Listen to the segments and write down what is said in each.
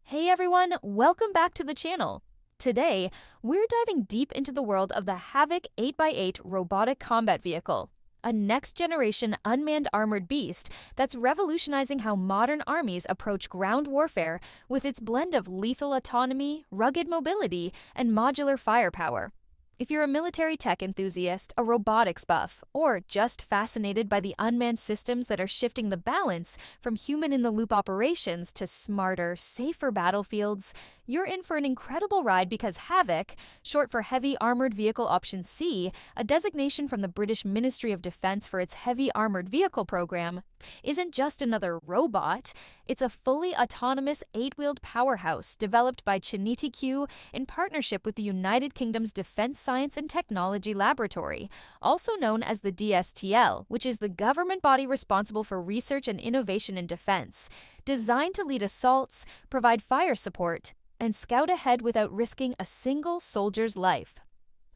Hey everyone, welcome back to the channel. Today, we're diving deep into the world of the HAVOC 8x8 Robotic Combat Vehicle, a next-generation unmanned armored beast that's revolutionizing how modern armies approach ground warfare with its blend of lethal autonomy, rugged mobility, and modular firepower. If you're a military tech enthusiast, a robotics buff, or just fascinated by the unmanned systems that are shifting the balance from human-in-the-loop operations to smarter, safer battlefields, you're in for an incredible ride because HAVOC, short for Heavy Armored Vehicle Option C, a designation from the British Ministry of Defence for its Heavy Armored Vehicle program, isn't just another robot, it's a fully autonomous 8-wheeled powerhouse developed by QinetiQ in partnership with the United Kingdom's Defence Science and Technology Laboratory, also known as the DSTL, which is the government body responsible for research and innovation in defense, designed to lead assaults, provide fire support, and scout ahead without risking a single soldier's life.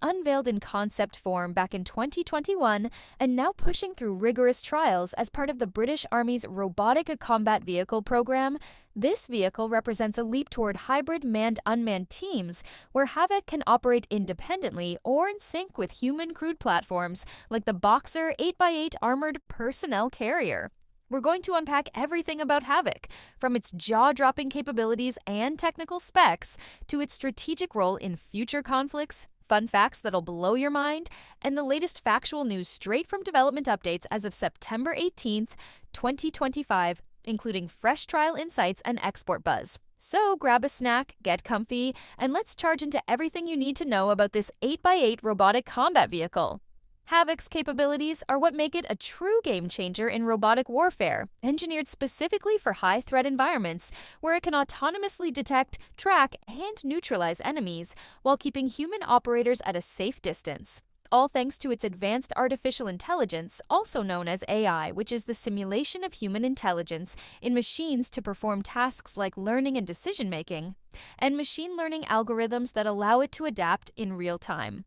Unveiled in concept form back in 2021 and now pushing through rigorous trials as part of the British Army's Robotic Combat Vehicle program, this vehicle represents a leap toward hybrid manned-unmanned teams where HAVOC can operate independently or in sync with human-crewed platforms like the Boxer 8x8 Armored Personnel Carrier. We're going to unpack everything about HAVOC, from its jaw-dropping capabilities and technical specs to its strategic role in future conflicts, fun facts that'll blow your mind, and the latest factual news straight from development updates as of September 18th, 2025, including fresh trial insights and export buzz. So grab a snack, get comfy, and let's charge into everything you need to know about this 8x8 robotic combat vehicle. HAVOC's capabilities are what make it a true game-changer in robotic warfare, engineered specifically for high-threat environments where it can autonomously detect, track, and neutralize enemies while keeping human operators at a safe distance. All thanks to its advanced artificial intelligence, also known as AI, which is the simulation of human intelligence in machines to perform tasks like learning and decision-making, and machine learning algorithms that allow it to adapt in real time.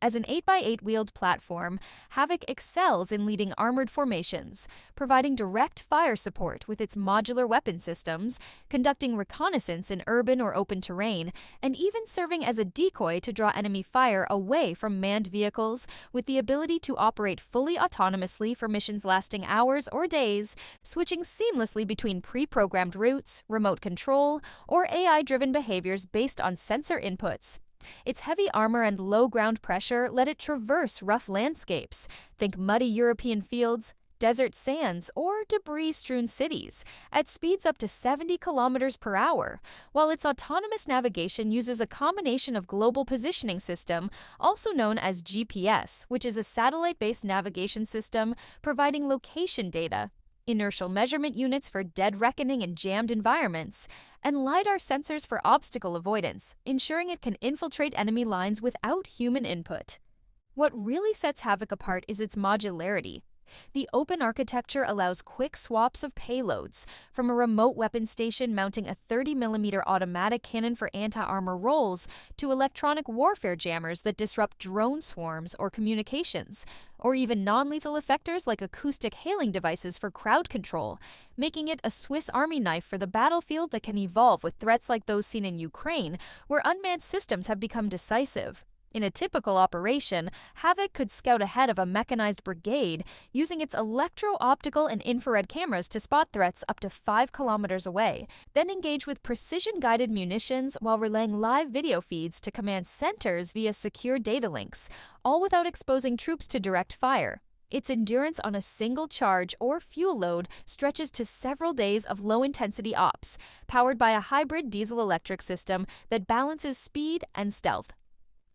As an 8x8 wheeled platform, HAVOC excels in leading armored formations, providing direct fire support with its modular weapon systems, conducting reconnaissance in urban or open terrain, and even serving as a decoy to draw enemy fire away from manned vehicles with the ability to operate fully autonomously for missions lasting hours or days, switching seamlessly between pre-programmed routes, remote control, or AI-driven behaviors based on sensor inputs. Its heavy armor and low ground pressure let it traverse rough landscapes, think muddy European fields, desert sands, or debris-strewn cities, at speeds up to 70 kilometers per hour, while its autonomous navigation uses a combination of Global Positioning System, also known as GPS, which is a satellite-based navigation system providing location data, inertial measurement units for dead reckoning in jammed environments, and LiDAR sensors for obstacle avoidance, ensuring it can infiltrate enemy lines without human input. What really sets HAVOC apart is its modularity. The open architecture allows quick swaps of payloads, from a remote weapon station mounting a 30mm automatic cannon for anti-armor roles to electronic warfare jammers that disrupt drone swarms or communications, or even non-lethal effectors like acoustic hailing devices for crowd control, making it a Swiss Army knife for the battlefield that can evolve with threats like those seen in Ukraine, where unmanned systems have become decisive. In a typical operation, HAVOC could scout ahead of a mechanized brigade using its electro-optical and infrared cameras to spot threats up to 5 kilometers away, then engage with precision-guided munitions while relaying live video feeds to command centers via secure data links, all without exposing troops to direct fire. Its endurance on a single charge or fuel load stretches to several days of low-intensity ops, powered by a hybrid diesel-electric system that balances speed and stealth.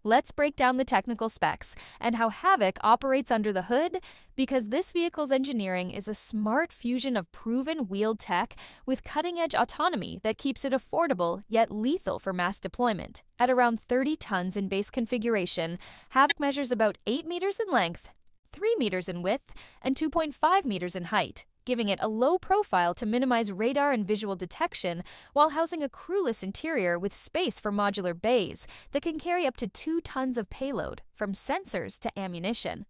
Let's break down the technical specs and how HAVOC operates under the hood, because this vehicle's engineering is a smart fusion of proven wheeled tech with cutting-edge autonomy that keeps it affordable yet lethal for mass deployment. At around 30 tons in base configuration, HAVOC measures about 8 meters in length, 3 meters in width, and 2.5 meters in height, giving it a low profile to minimize radar and visual detection while housing a crewless interior with space for modular bays that can carry up to 2 tons of payload, from sensors to ammunition.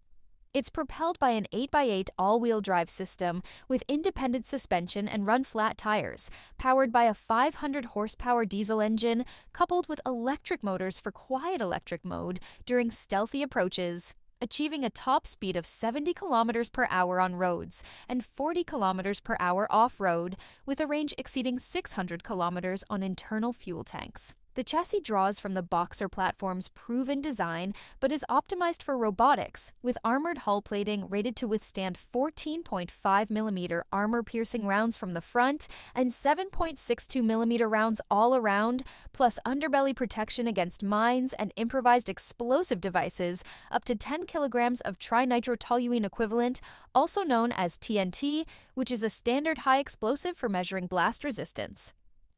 It's propelled by an 8x8 all-wheel drive system with independent suspension and run-flat tires, powered by a 500 horsepower diesel engine coupled with electric motors for quiet electric mode during stealthy approaches, achieving a top speed of 70 kilometers per hour on roads and 40 kilometers per hour off-road, with a range exceeding 600 kilometers on internal fuel tanks. The chassis draws from the Boxer platform's proven design, but is optimized for robotics, with armored hull plating rated to withstand 14.5mm armor-piercing rounds from the front and 7.62mm rounds all around, plus underbelly protection against mines and improvised explosive devices, up to 10 kilograms of trinitrotoluene equivalent, also known as TNT, which is a standard high explosive for measuring blast resistance.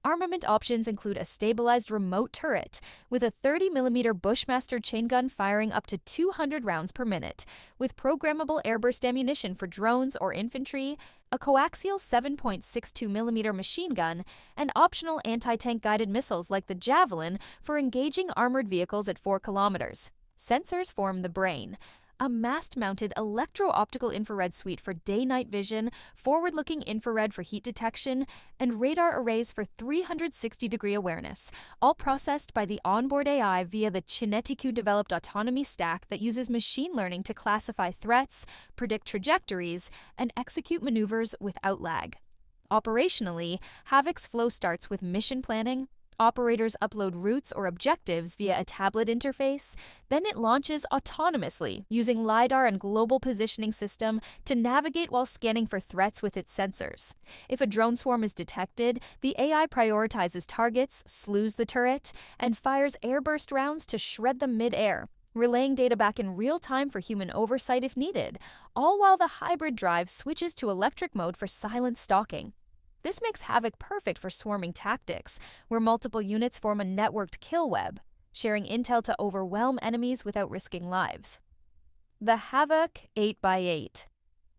Armament options include a stabilized remote turret with a 30mm Bushmaster chain gun firing up to 200 rounds per minute, with programmable airburst ammunition for drones or infantry, a coaxial 7.62mm machine gun, and optional anti-tank guided missiles like the Javelin for engaging armored vehicles at 4 kilometers. Sensors form the brain. A mast-mounted electro-optical infrared suite for day-night vision, forward-looking infrared for heat detection, and radar arrays for 360-degree awareness, all processed by the onboard AI via the QinetiQ-developed autonomy stack that uses machine learning to classify threats, predict trajectories, and execute maneuvers without lag. Operationally, HAVOC's flow starts with mission planning. Operators upload routes or objectives via a tablet interface, then it launches autonomously using LiDAR and global positioning system to navigate while scanning for threats with its sensors. If a drone swarm is detected, the AI prioritizes targets, slews the turret, and fires airburst rounds to shred them mid-air, relaying data back in real time for human oversight if needed, all while the hybrid drive switches to electric mode for silent stalking. This makes HAVOC perfect for swarming tactics, where multiple units form a networked kill web, sharing intel to overwhelm enemies without risking lives. The HAVOC 8x8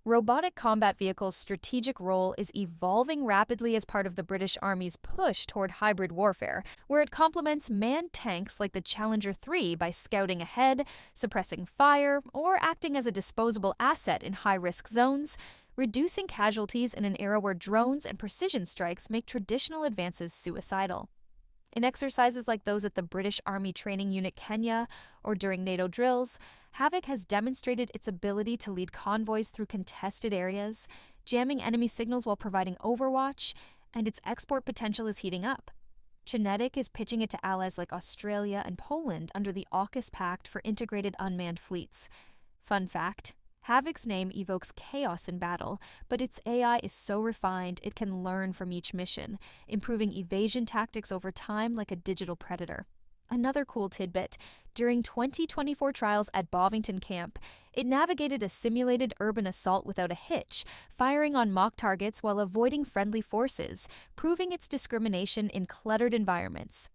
Robotic Combat Vehicle's strategic role is evolving rapidly as part of the British Army's push toward hybrid warfare, where it complements manned tanks like the Challenger 3 by scouting ahead, suppressing fire, or acting as a disposable asset in high-risk zones, reducing casualties in an era where drones and precision strikes make traditional advances suicidal. In exercises like those at the British Army Training Unit Kenya or during NATO drills, HAVOC has demonstrated its ability to lead convoys through contested areas, jamming enemy signals while providing overwatch, and its export potential is heating up. QinetiQ is pitching it to allies like Australia and Poland under the AUKUS Pact for integrated unmanned fleets. Fun fact: HAVOC's name evokes chaos in battle, but its AI is so refined it can learn from each mission, improving evasion tactics over time like a digital predator. Another cool tidbit: during 2024 trials at Bovington Camp, it navigated a simulated urban assault without a hitch, firing on mock targets while avoiding friendly forces, proving its discrimination in cluttered environments.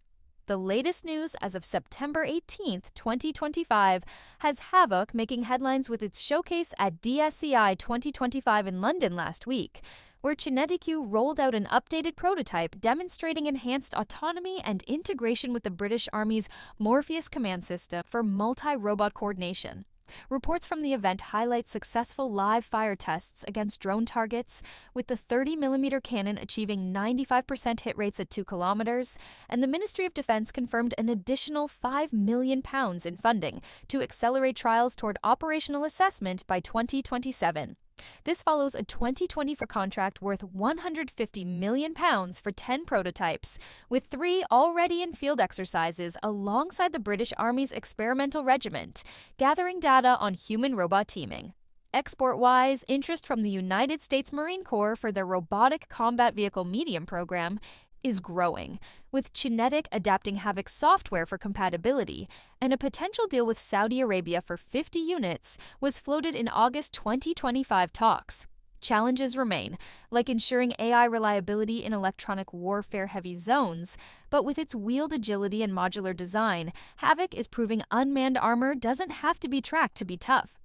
The latest news as of September 18, 2025, has HAVOC making headlines with its showcase at DSTL 2025 in London last week, where QinetiQ rolled out an updated prototype demonstrating enhanced autonomy and integration with the British Army's Morpheus command system for multi-robot coordination. Reports from the event highlight successful live fire tests against drone targets, with the 30mm cannon achieving 95% hit rates at 2 kilometers, and the Ministry of Defense confirmed an additional £5 million in funding to accelerate trials toward operational assessment by 2027. This follows a 2024 contract worth £150 million for 10 prototypes, with 3 already in field exercises alongside the British Army's experimental regiment, gathering data on human-robot teaming. Export-wise, interest from the United States Marine Corps for their Robotic Combat Vehicle Medium program is growing, with QinetiQ adapting HAVOC's software for compatibility, and a potential deal with Saudi Arabia for 50 units was floated in August 2025 talks. Challenges remain, like ensuring AI reliability in electronic warfare-heavy zones, but with its wheeled agility and modular design, HAVOC is proving unmanned armor doesn't have to be tracked to be tough.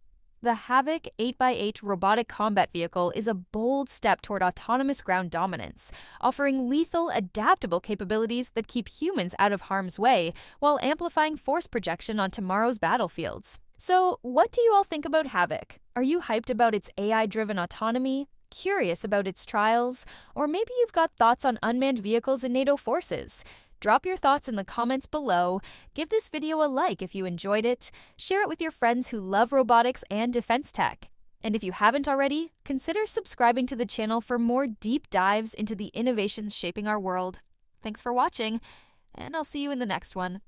The HAVOC 8x8 Robotic Combat Vehicle is a bold step toward autonomous ground dominance, offering lethal, adaptable capabilities that keep humans out of harm's way while amplifying force projection on tomorrow's battlefields. So, what do you all think about HAVOC? Are you hyped about its AI-driven autonomy? Curious about its trials? Or maybe you've got thoughts on unmanned vehicles and NATO forces? Drop your thoughts in the comments below. Give this video a like if you enjoyed it. Share it with your friends who love robotics and defense tech. And if you haven't already, consider subscribing to the channel for more deep dives into the innovations shaping our world. Thanks for watching, and I'll see you in the next one.